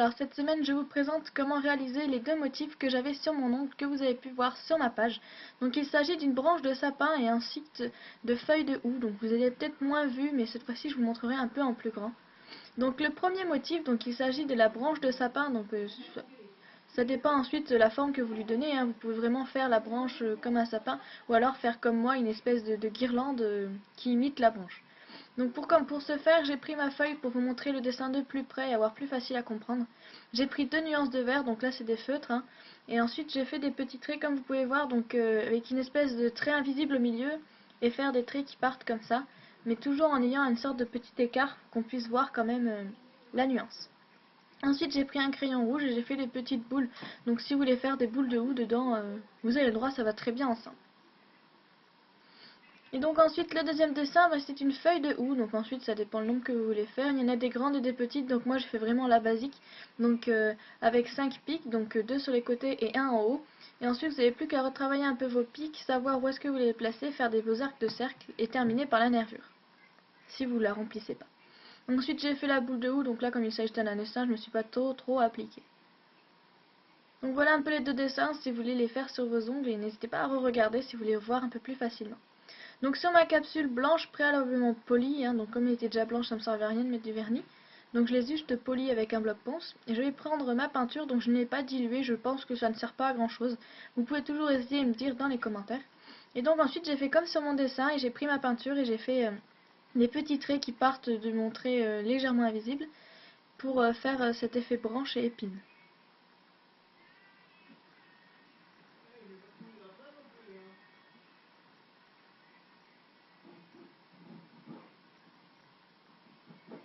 alors cette semaine je vous présente comment réaliser les deux motifs que j'avais sur mon ongle que vous avez pu voir sur ma page. Donc il s'agit d'une branche de sapin et ainsi de feuilles de houx, donc vous avez peut-être moins vu mais cette fois-ci je vous montrerai un peu en plus grand. Donc le premier motif, donc il s'agit de la branche de sapin, donc ça dépend ensuite de la forme que vous lui donnez, hein. Vous pouvez vraiment faire la branche comme un sapin ou alors faire comme moi une espèce de guirlande qui imite la branche. Donc pour ce faire, j'ai pris ma feuille pour vous montrer le dessin de plus près et avoir plus facile à comprendre. J'ai pris 2 nuances de vert, donc là c'est des feutres, hein, et ensuite j'ai fait des petits traits comme vous pouvez voir, donc avec une espèce de trait invisible au milieu, et faire des traits qui partent comme ça, mais toujours en ayant une sorte de petit écart pour qu'on puisse voir quand même la nuance. Ensuite j'ai pris un crayon rouge et j'ai fait des petites boules, donc si vous voulez faire des boules de houx dedans, vous avez le droit, ça va très bien ensemble. Et donc ensuite le deuxième dessin, c'est une feuille de houx, donc ensuite ça dépend le nombre que vous voulez faire. Il y en a des grandes et des petites, donc moi j'ai fait vraiment la basique, donc avec 5 pics, donc 2 sur les côtés et 1 en haut. Et ensuite vous n'avez plus qu'à retravailler un peu vos pics, savoir où est-ce que vous les placez, faire des beaux arcs de cercle et terminer par la nervure, si vous la remplissez pas. Ensuite j'ai fait la boule de houx, donc là comme il s'agit d'un dessin, je me suis pas trop appliqué. Donc voilà un peu les deux dessins si vous voulez les faire sur vos ongles et n'hésitez pas à re-regarder si vous voulez voir un peu plus facilement. Donc sur ma capsule blanche préalablement polie, hein, donc comme elle était déjà blanche, ça ne me servait à rien de mettre du vernis. Donc je les ai juste polis avec un bloc ponce. Et je vais prendre ma peinture, donc je n'ai pas dilué, je pense que ça ne sert pas à grand chose. Vous pouvez toujours essayer et me dire dans les commentaires. Et donc ensuite j'ai fait comme sur mon dessin et j'ai pris ma peinture et j'ai fait des petits traits qui partent de mon trait légèrement invisible pour faire cet effet branche et épine.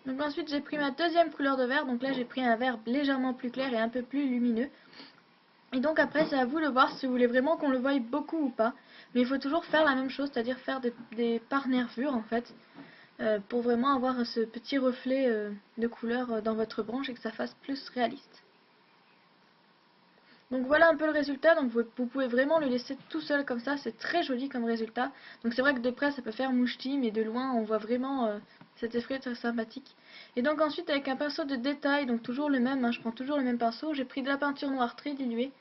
Donc ensuite j'ai pris ma deuxième couleur de vert, donc là j'ai pris un vert légèrement plus clair et un peu plus lumineux. Et donc après c'est à vous de voir si vous voulez vraiment qu'on le voie beaucoup ou pas. Mais il faut toujours faire la même chose, c'est-à-dire faire des par nervures en fait, pour vraiment avoir ce petit reflet de couleur dans votre branche et que ça fasse plus réaliste. Donc voilà un peu le résultat, donc vous pouvez vraiment le laisser tout seul comme ça, c'est très joli comme résultat. Donc c'est vrai que de près ça peut faire mouchetis, mais de loin on voit vraiment cet effet très sympathique. Et donc ensuite avec un pinceau de détail, donc toujours le même, hein, je prends toujours le même pinceau, j'ai pris de la peinture noire très diluée,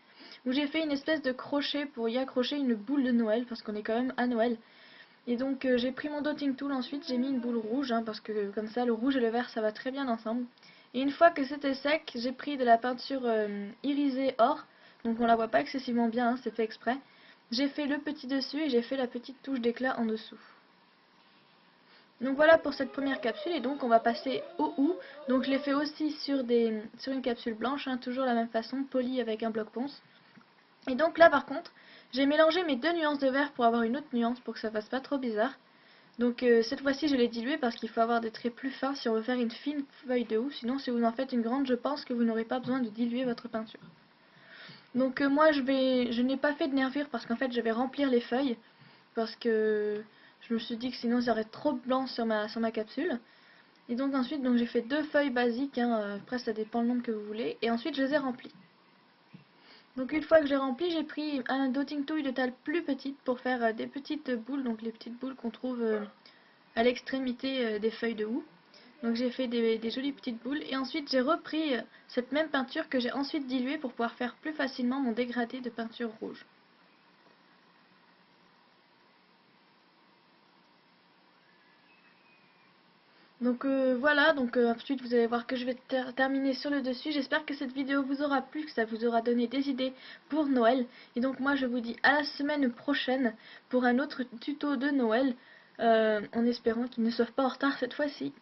où j'ai fait une espèce de crochet pour y accrocher une boule de Noël, parce qu'on est quand même à Noël. Et donc j'ai pris mon dotting tool ensuite, j'ai mis une boule rouge, hein, parce que comme ça le rouge et le vert ça va très bien ensemble. Et une fois que c'était sec, j'ai pris de la peinture irisée or, donc on la voit pas excessivement bien, hein, c'est fait exprès. J'ai fait le petit dessus et j'ai fait la petite touche d'éclat en dessous. Donc voilà pour cette première capsule et donc on va passer au houx. Donc je l'ai fait aussi sur une capsule blanche, hein, toujours de la même façon, polie avec un bloc ponce. Et donc là par contre, j'ai mélangé mes 2 nuances de vert pour avoir une autre nuance pour que ça fasse pas trop bizarre. Donc cette fois-ci je l'ai dilué parce qu'il faut avoir des traits plus fins si on veut faire une fine feuille de houx. Sinon si vous en faites une grande, je pense que vous n'aurez pas besoin de diluer votre peinture. Donc moi je n'ai pas fait de nervure parce qu'en fait je vais remplir les feuilles. Parce que je me suis dit que sinon ça aurait trop blanc sur ma capsule. Et donc ensuite j'ai fait 2 feuilles basiques, hein, après ça dépend le nombre que vous voulez. Et ensuite je les ai remplies. Donc une fois que j'ai rempli, j'ai pris un dotting tool de taille plus petite pour faire des petites boules, donc les petites boules qu'on trouve à l'extrémité des feuilles de houx. Donc j'ai fait des jolies petites boules et ensuite j'ai repris cette même peinture que j'ai ensuite diluée pour pouvoir faire plus facilement mon dégradé de peinture rouge. Donc voilà, donc ensuite vous allez voir que je vais terminer sur le dessus. J'espère que cette vidéo vous aura plu, que ça vous aura donné des idées pour Noël. Et donc moi je vous dis à la semaine prochaine pour un autre tuto de Noël, en espérant qu'il ne soit pas en retard cette fois-ci.